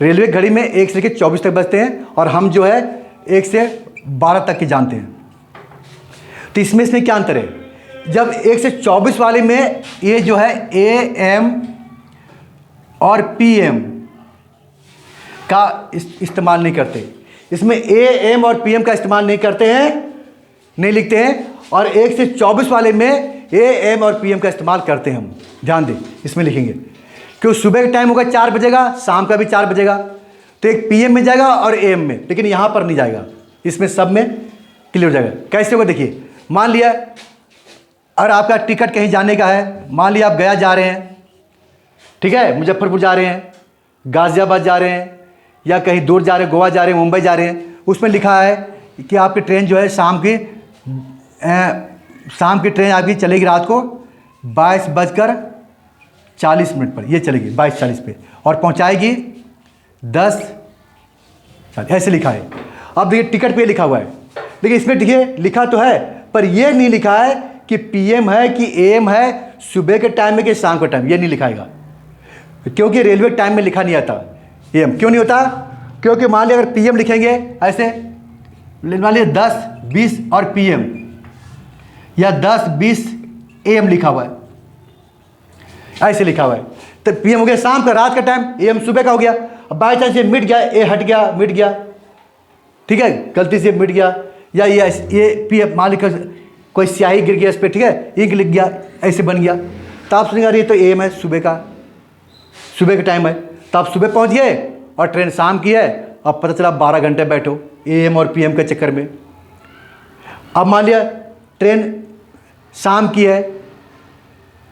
रेलवे घड़ी में 1 से लेके 24 तक बजते हैं, और हम जो है 1 से 12 तक की जानते हैं। तो इसमें क्या अंतर है? जब 1 से 24 वाले में ये जो है AM और PM का इस्तेमाल नहीं करते, इसमें AM और PM का इस्तेमाल नहीं करते हैं, नहीं लिखते हैं। और 1 से 24 वाले में AM और PM का इस्तेमाल करते हैं हम, ध्यान दें, इसमें लिखेंगे। क्यों, सुबह का टाइम होगा 4 बजेगा, शाम का भी 4 बजेगा, तो एक PM में जाएगा और AM में, लेकिन यहाँ पर नहीं जाएगा, इसमें सब में क्लियर हो जाएगा। कैसे होगा देखिए, मान लिया और आपका टिकट कहीं जाने का है, मान लिया आप गया जा रहे हैं, ठीक है, मुजफ्फरपुर जा रहे हैं, गाज़ियाबाद जा रहे हैं, या कहीं दूर जा रहे हैं, गोवा जा रहे हैं, मुंबई जा रहे हैं, उसमें लिखा है कि आपकी ट्रेन जो है शाम की ट्रेन आपकी चलेगी रात को 22:40 पर, ये चलेगी 22:40 पे, और पहुंचाएगी 10:40, ऐसे लिखा है। अब देखिए टिकट पे लिखा हुआ है, देखिए इसमें देखिए लिखा तो है, पर ये नहीं लिखा है कि PM है कि AM है, सुबह के टाइम में कि शाम के टाइम, ये नहीं लिखाएगा, क्योंकि रेलवे टाइम में लिखा नहीं आता AM। क्यों नहीं होता, क्योंकि मान लिया अगर PM लिखेंगे ऐसे, मान लिया 10:20 और PM, या 10:20 AM लिखा हुआ है, ऐसे लिखा हुआ है, तो PM हो गया शाम का, रात का टाइम, AM सुबह का हो गया। अब बाई चांस ये मिट गया, ए हट गया, मिट गया, ठीक है, गलती से मिट गया, या ये PM मान लिखा कोई स्याही गिर गया इस पर, ठीक है, इंक लिख गया, ऐसे बन गया, तो आप सुनिए ये तो AM है, सुबह का, सुबह का टाइम है, तो आप सुबह पहुंच गए और ट्रेन शाम की है, अब पता चला 12 घंटे बैठो AM और PM के चक्कर में। अब मान लिया ट्रेन शाम की है,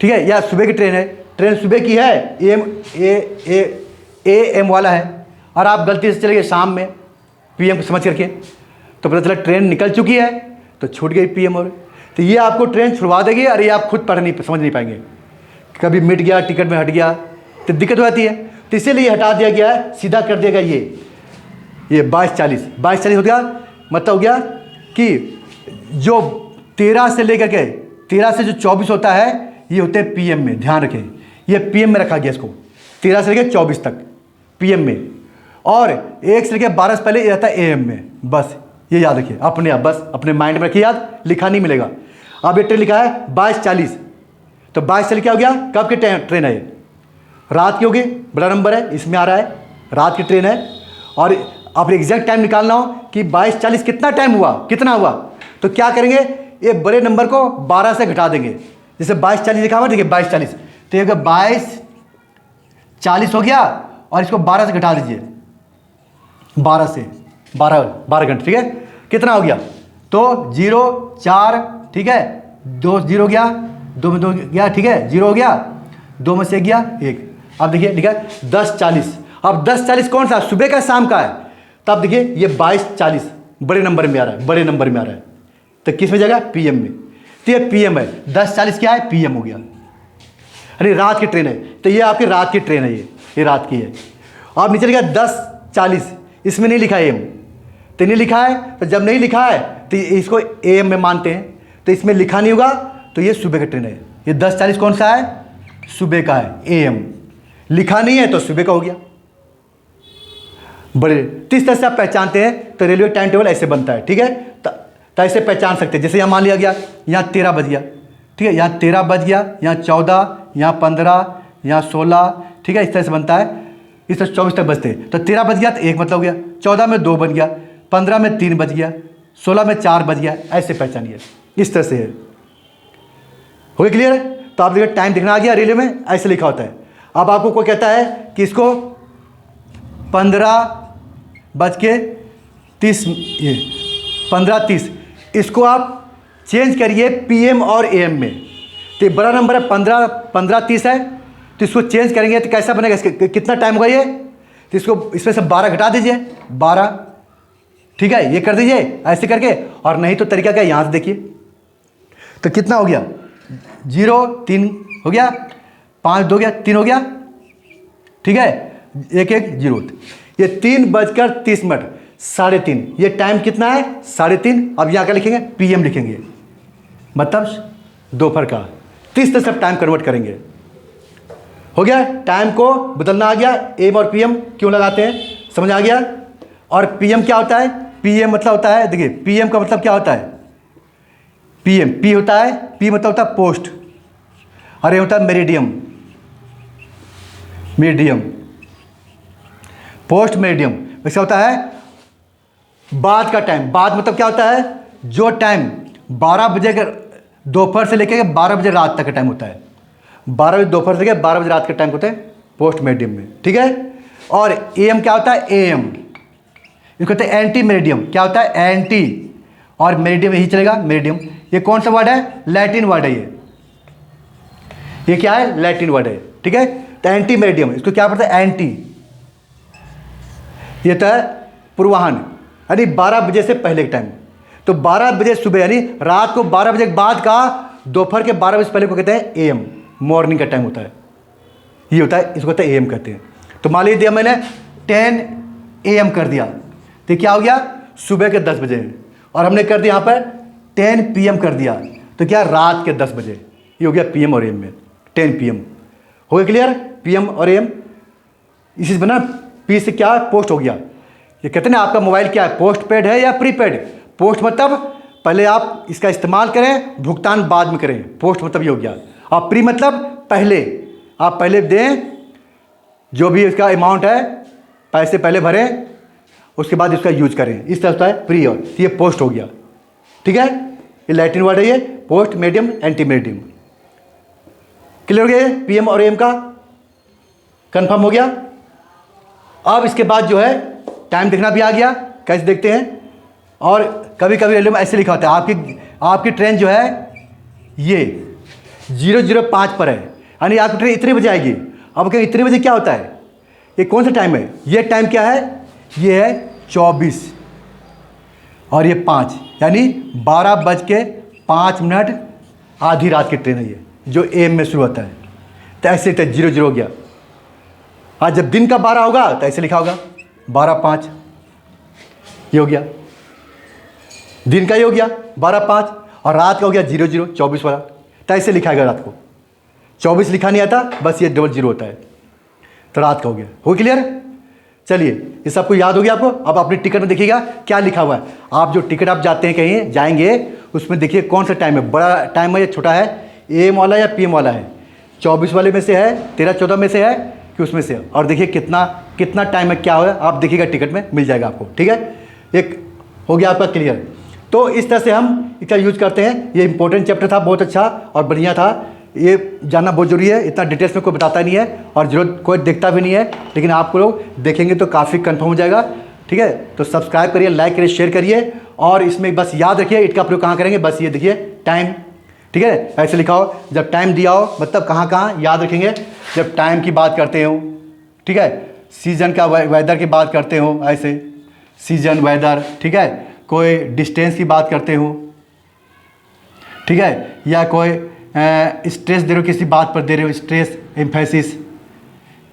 ठीक है, या सुबह की ट्रेन है, ट्रेन सुबह की है, AM वाला है, और आप गलती से चले गए शाम में PM को समझ करके, तो पता चला ट्रेन निकल चुकी है, तो छूट गई PM। और तो ये आपको ट्रेन छुड़वा देगी, और ये आप खुद पढ़ नहीं समझ नहीं पाएंगे, कभी मिट गया, टिकट में हट गया, तो दिक्कत हो जाती है, तो इसीलिए हटा दिया गया है, सीधा कर दिया गया ये 22:40 हो गया। मतलब हो गया कि जो 13 से लेकर के 13 से जो 24 होता है, ये होते हैं PM में, ध्यान रखें, ये PM में रखा गया इसको, 13 से लेकर 24 तक PM में, और 1 से लेकर 12 से पहले ये रहता है AM में। बस ये याद रखिए अपने आप, बस अपने माइंड में रखिए याद, लिखा नहीं मिलेगा। अब ये ट्रेन लिखा है 22:40, तो 22:40 क्या हो गया, कब की ट्रेन है, रात की होगी, बड़ा नंबर है, इसमें आ रहा है रात की ट्रेन है, और आप एग्जैक्ट टाइम निकालना हो कि 22:40 कितना टाइम हुआ, कितना हुआ, तो क्या करेंगे, ये बड़े नंबर को 12 से घटा देंगे, जैसे 22:40 लिखा हुआ, ठीक है 22:40, तो ये 22:40 हो गया, और इसको 12 से घटा दीजिए, 12 से 12 घंटे, ठीक है, कितना हो गया, तो 0 4, ठीक है, 2 0 गया, 2 में 2 गया, ठीक है, 0 हो गया, 2 में से गया 1। अब देखिए लिखा है 10:40, अब 10:40 कौन सा, सुबह का शाम का है, तो अब देखिए ये 22:40 बड़े नंबर में आ रहा है, बड़े नंबर में आ रहा है, तो किस में जाएगा, PM में, तो ये PM है, 10:40 क्या है, PM हो गया, अरे रात की ट्रेन है, तो ये आपकी रात की ट्रेन है, ये रात की है। अब नीचे लिखा 10:40, इसमें नहीं लिखा AM, तो नहीं लिखा है, तो जब नहीं लिखा है तो इसको AM में मानते हैं, तो इसमें लिखा नहीं होगा, तो ये सुबह का ट्रेन है, ये 10:40 कौन सा है, सुबह का है, AM, लिखा नहीं है तो सुबह का हो गया। बड़े तो इस तरह से आप पहचानते हैं, तो रेलवे टाइम टेबल ऐसे बनता है, ठीक है, तो ऐसे पहचान सकते हैं। जैसे यहाँ मान लिया गया, यहाँ 13 बज गया, ठीक है, यहाँ 13 बज गया, यहाँ 14, यहाँ 15, यहाँ 16, ठीक है, इस तरह से बनता है, इस तरह 24 तक बजते हैं, तो 13 बज गया तो 1 मतलब हो गया, 14 में 2 बज गया, 15 में 3 बज गया, 16 में 4 बज गया, ऐसे पहचानिए, इस तरह से है। हो गया क्लियर है? तो आप देखिए टाइम दिखना आ गया, रेलवे में ऐसे लिखा होता है। अब आपको कोई कहता है कि इसको 15:30, ये 15:30, इसको आप चेंज करिए PM और AM में, तो ये बड़ा नंबर है, 15:30 है, तो इसको चेंज करेंगे तो कैसा बनेगा, इसके कितना टाइम होगा ये, तो इसको इसमें से 12 घटा दीजिए, 12, ठीक है, ये कर दीजिए ऐसे करके, और नहीं तो तरीका क्या है, यहाँ से देखिए, तो कितना हो गया, 0 3 हो गया, 5 2 गया, 3 हो गया, ठीक है, 1 1 0, ये 3:30, 3:30, ये टाइम कितना है, 3:30। अब यहाँ क्या लिखेंगे, PM लिखेंगे, मतलब दोपहर का, तो इस तरह से टाइम कन्वर्ट करेंगे। हो गया, टाइम को बदलना आ गया, AM और PM क्यों लगाते हैं, समझ आ गया। और PM क्या होता है, PM मतलब होता है, देखिए PM का मतलब क्या होता है, PM, P होता है, P मतलब होता है पोस्ट, और ये होता है मेरिडियम, मीडियम, पोस्ट मेरिडियम। इसका होता है बाद का टाइम। बाद मतलब क्या होता है, जो टाइम 12 बजे के दोपहर से लेकर 12 बजे रात तक का टाइम होता है। 12 बजे दोपहर से लेकर 12 बजे रात का टाइम होता है पोस्ट मेरिडियम में, ठीक है। और AM क्या होता है, AM, इसको कहते हैं एंटी मेरिडियम। क्या होता है, एंटी, और मेरिडियम यही चलेगा, मेरिडियम। ये कौन सा वर्ड है, लैटिन वर्ड है ये क्या है, लैटिन वर्ड है, ठीक है। तो एंटी मेरिडियम, इसको क्या पड़ता है, एंटी। ये तो है पूर्वाह्न, यानी 12 बजे से पहले का टाइम। तो 12 बजे सुबह, यानी रात को 12 बजे के बाद का दोपहर के 12 बजे से पहले को कहते हैं AM, मॉर्निंग का टाइम होता है, ये होता है, इसको कहते हैं AM कहते हैं। तो मान लीजिए मैंने 10 AM कर दिया, तो क्या हो गया, सुबह के 10 बजे। और हमने कर दिया यहाँ पर 10 PM कर दिया, तो क्या, रात के 10 बजे। ये हो गया PM और AM में, 10 PM हो गया, क्लियर। PM और AM इसी से बना, P से क्या, पोस्ट हो गया। ये कहते हैं ना, आपका मोबाइल क्या है, पोस्ट पेड है या प्रीपेड। पोस्ट मतलब पहले आप इसका इस्तेमाल करें, भुगतान बाद में करें, पोस्ट मतलब ये हो गया। और प्री मतलब पहले, आप पहले दें, जो भी इसका अमाउंट है पैसे पहले भरें, उसके बाद इसका यूज करें, इस तरह होता है प्री। और ये पोस्ट हो गया, ठीक है। ये लैटिन वर्ड है ये, post meridiem anti meridiem. Clear हो गया PM और AM का, कंफर्म हो गया। अब इसके बाद जो है टाइम देखना भी आ गया, कैसे देखते हैं। और कभी कभी रेलवे में ऐसे लिखा होता है, आपकी ट्रेन जो है ये 0:05 पर है, यानी आपकी ट्रेन इतने बजे आएगी। अब क्या इतने बजे क्या होता है, ये कौन सा टाइम है, ये टाइम क्या है, ये है 24 और ये 5, यानी 12:05 आधी रात की ट्रेन है ये, जो AM में शुरू होता है। तो ऐसे 0:00 हो गया। आज जब दिन का 12 होगा तो ऐसे लिखा होगा 12:05, ये हो गया दिन का, ये हो गया 12:05। और रात का हो गया 00, 24 वाला, तो ऐसे लिखाएगा रात को। 24 लिखा नहीं आता, बस ये 00 होता है, तो रात का हो गया। हो क्लियर। चलिए, ये सबको याद हो गया आपको। अब अपनी टिकट में देखिएगा क्या लिखा हुआ है। आप जो टिकट आप जाते हैं कहीं जाएंगे, उसमें देखिए कौन सा टाइम है, बड़ा टाइम है या छोटा है, AM वाला या PM वाला है, 24 वाले में से है, 13-14 में से है कि उसमें से। और देखिए कितना टाइम है, क्या हो, आप देखिएगा टिकट में मिल जाएगा आपको, ठीक है। एक हो गया आपका क्लियर। तो इस तरह से हम इसका यूज करते हैं। ये इंपॉर्टेंट चैप्टर था, बहुत अच्छा और बढ़िया था, ये जानना बहुत जरूरी है। इतना डिटेल्स में कोई बताता नहीं है और जरूरत कोई देखता भी नहीं है, लेकिन आप लोग देखेंगे तो काफ़ी कंफर्म हो जाएगा, ठीक है। तो सब्सक्राइब करिए, लाइक करिए, शेयर करिए। और इसमें बस याद रखिए इट का प्रयोग कहाँ करेंगे, बस ये देखिए टाइम, ठीक है। ऐसे लिखा हो, जब टाइम दिया हो, मतलब कहाँ याद रखेंगे, जब टाइम की बात करते हो, ठीक है। सीजन का, वेदर की बात करते हो, ऐसे सीजन, वेदर, ठीक है। कोई डिस्टेंस की बात करते हो, ठीक है, या कोई स्ट्रेस दे रहे हो, किसी बात पर दे रहे हो, स्ट्रेस, एम्फेसिस,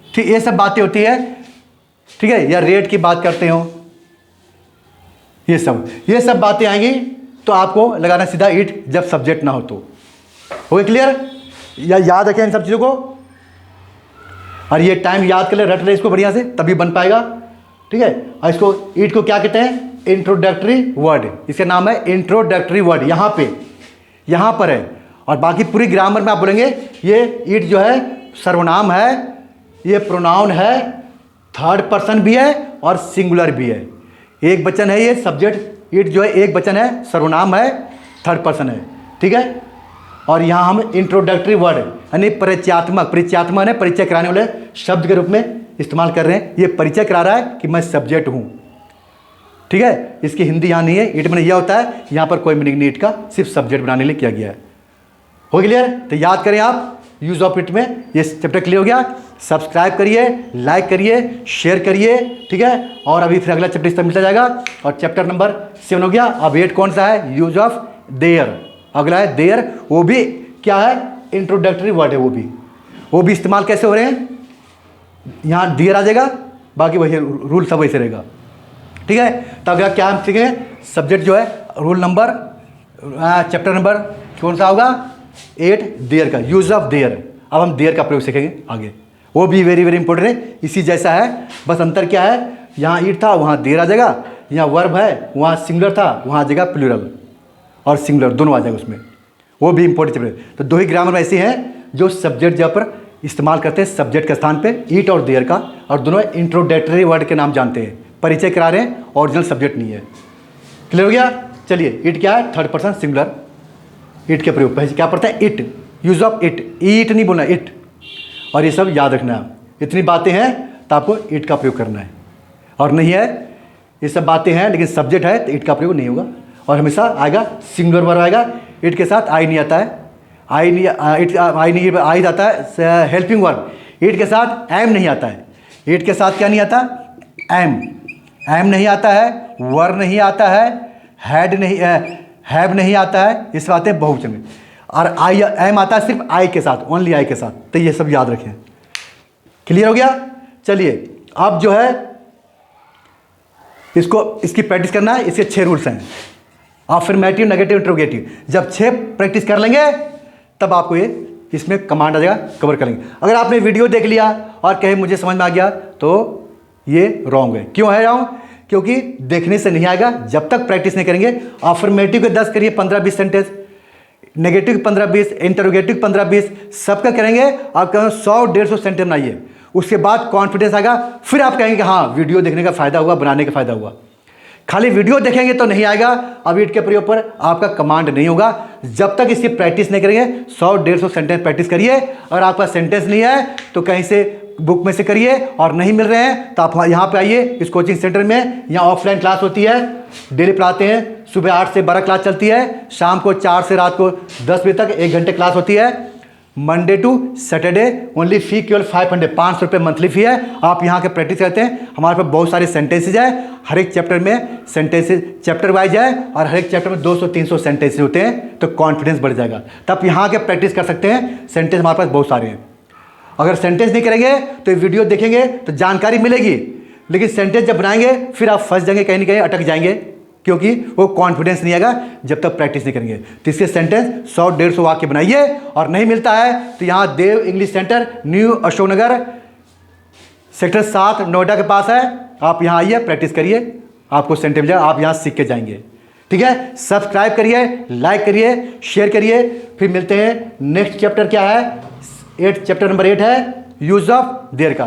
ठीक, ये सब बातें होती है, ठीक है। या रेट की बात करते हो, ये सब बातें आएंगी। तो आपको लगाना सीधा इट, जब सब्जेक्ट ना हो तो। हो गया क्लियर। या याद रखें इन सब चीज़ों को, और ये टाइम याद कर ले, रट ले इसको बढ़िया से, तभी बन पाएगा, ठीक है। और इसको इट को क्या कहते हैं, इंट्रोडक्टरी वर्ड, इसका नाम है इंट्रोडक्टरी वर्ड, यहाँ पर है। और बाकी पूरी ग्रामर में आप बोलेंगे ये इट जो है सर्वनाम है, ये प्रोनाउन है, थर्ड पर्सन भी है और सिंगुलर भी है। एक वचन है ये सब्जेक्ट, इट जो है एक वचन है, सर्वनाम है, थर्ड पर्सन है, ठीक है। और यहाँ हम इंट्रोडक्टरी वर्ड यानी परिचयात्मक ने परिचय कराने वाले शब्द के रूप में इस्तेमाल कर रहे हैं। ये परिचय करा रहा है कि मैं सब्जेक्ट हूँ, ठीक है। इसकी हिंदी यहाँ नहीं है, इट में यह होता है, यहाँ पर कोई मीनिंग नहीं इट का, सिर्फ सब्जेक्ट बनाने के लिए किया गया है। हो क्लियर। तो याद करें आप यूज ऑफ इट में, ये चैप्टर क्लियर हो गया। सब्सक्राइब करिए, लाइक करिए, शेयर करिए, ठीक है। और अभी फिर अगला चैप्टर इस तरह मिलता जाएगा। और चैप्टर नंबर 7 हो गया। अब 8 कौन सा है, यूज ऑफ देयर। अगला है देयर, वो भी क्या है, इंट्रोडक्टरी वर्ड है, वो भी इस्तेमाल कैसे हो रहे हैं, यहाँ देयर आ जाएगा, बाकी वही रूल सब वैसे रहेगा, ठीक है। तो अगला क्या हम सीखेंगे, सब्जेक्ट जो है, रूल नंबर, चैप्टर नंबर कौन सा होगा, 8 देयर का, यूज ऑफ देयर। अब हम देयर का प्रयोग सीखेंगे आगे, वो भी वेरी वेरी इंपॉर्टेंट है, इसी जैसा है, बस अंतर क्या है, यहाँ ईट था वहाँ देयर आ जाएगा, यहाँ वर्ब है वहाँ सिंगुलर था वहाँ आ जाएगा प्लूरल। और सिंगुलर दोनों आ जाएगा उसमें, वो भी इंपॉर्टेंट चैप्टर। तो 2 ही ग्रामर में ऐसे हैं जो सब्जेक्ट जहाँ पर इस्तेमाल करते हैं सब्जेक्ट के स्थान पे ईट और देयर का, और दोनों इंट्रोडक्टरी वर्ड के नाम जानते हैं, परिचय करा रहे हैं, ओरिजिनल सब्जेक्ट नहीं है। क्लियर हो गया? चलिए, इट क्या है? 3rd person singular. इट के प्रयोग पहले क्या पड़ता है? इट, यूज ऑफ इट, ईट नहीं बोलना, इट। और ये सब याद रखना है। इतनी बातें हैं तो आपको इट का प्रयोग करना है, और नहीं है ये सब बातें हैं लेकिन सब्जेक्ट है तो इट का प्रयोग नहीं होगा। और हमेशा आएगा सिंगुलर वर्ब आएगा, इट के साथ आई नहीं आता है, आई नहीं आई जाता है हेल्पिंग वर्ब, इट के साथ एम नहीं आता है। इट के साथ क्या नहीं आता? एम नहीं आता है, वर नहीं आता है, हैड नहीं, हैव नहीं आता है, इस आते हैं बहुवचन में। और आई एम आता है सिर्फ आई के साथ, ओनली आई के साथ। तो ये सब याद रखें। क्लियर हो गया? चलिए, अब जो है इसकी प्रैक्टिस करना है। इसके 6 रूल्स हैं, अफर्मेटिव, नेगेटिव, इंट्रोगेटिव। जब 6 प्रैक्टिस कर लेंगे तब आपको ये इसमें कमांड आ जाएगा, कवर करेंगे। अगर आपने वीडियो देख लिया और कहे मुझे समझ में आ गया तो ये रॉन्ग है। क्यों है रॉन्ग? क्योंकि देखने से नहीं आएगा जब तक प्रैक्टिस नहीं करेंगे। अफर्मेटिव के 10 करिए, 15-20 सेंटेंस, नेगेटिव 15-20, इंटरोगेटिव 15-20, सबका करेंगे। आप कहें 100-150 सेंटेंस बनाइए, उसके बाद कॉन्फिडेंस आएगा, फिर आप कहेंगे कि हाँ वीडियो देखने का फ़ायदा हुआ, बनाने का फ़ायदा हुआ। खाली वीडियो देखेंगे तो नहीं आएगा। अब इट के प्रयोग पर आपका कमांड नहीं होगा जब तक इसकी प्रैक्टिस नहीं करेंगे। 100-150 सेंटेंस प्रैक्टिस करिए। अगर आपका सेंटेंस नहीं है तो कहीं से बुक में से करिए, और नहीं मिल रहे हैं तो आप यहाँ पे आइए इस कोचिंग सेंटर में। यहाँ ऑफलाइन क्लास होती है, डेली पढ़ाते हैं। सुबह 8 से 12 क्लास चलती है, शाम को 4 से रात को 10 बजे तक 1 घंटे क्लास होती है। Monday to Saturday. Only fee केवल 500 रुपये मंथली फ़ी है। आप यहाँ के प्रैक्टिस करते हैं। हमारे पास बहुत सारे सेंटेंसेज है, हर एक चैप्टर में सेंटेंसेज चैप्टर वाइज है, और हर एक चैप्टर में 200-300 सेंटेंसेज होते हैं, तो कॉन्फिडेंस बढ़ जाएगा। तब यहाँ के प्रैक्टिस कर सकते हैं। सेंटेंस हमारे पास बहुत सारे हैं। अगर सेंटेंस नहीं करेंगे तो वीडियो देखेंगे तो जानकारी मिलेगी, लेकिन सेंटेंस जब बनाएंगे फिर आप फंस जाएंगे, कहीं ना कहीं अटक जाएंगे, क्योंकि वो कॉन्फिडेंस नहीं आएगा जब तक प्रैक्टिस नहीं करेंगे। तो इसके सेंटेंस 100-150 वाक्य बनाइए। और नहीं मिलता है तो यहाँ Dev English centre, new Ashoknagar, sector 7, Noida के पास है। आप यहाँ आइए, प्रैक्टिस करिए, आपको सेंटेंस मिल जाएगा, आप यहाँ सीख के जाएंगे। ठीक है? सब्सक्राइब करिए, लाइक करिए, शेयर करिए। फिर मिलते हैं। नेक्स्ट चैप्टर क्या है? चैप्टर नंबर 8 है यूज ऑफ देयर का।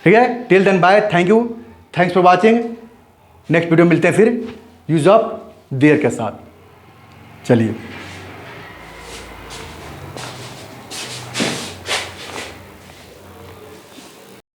ठीक है? Till then bye, thank you, thanks for watching. Next video मिलते हैं फिर यूज ऑफ देयर के साथ। चलिए।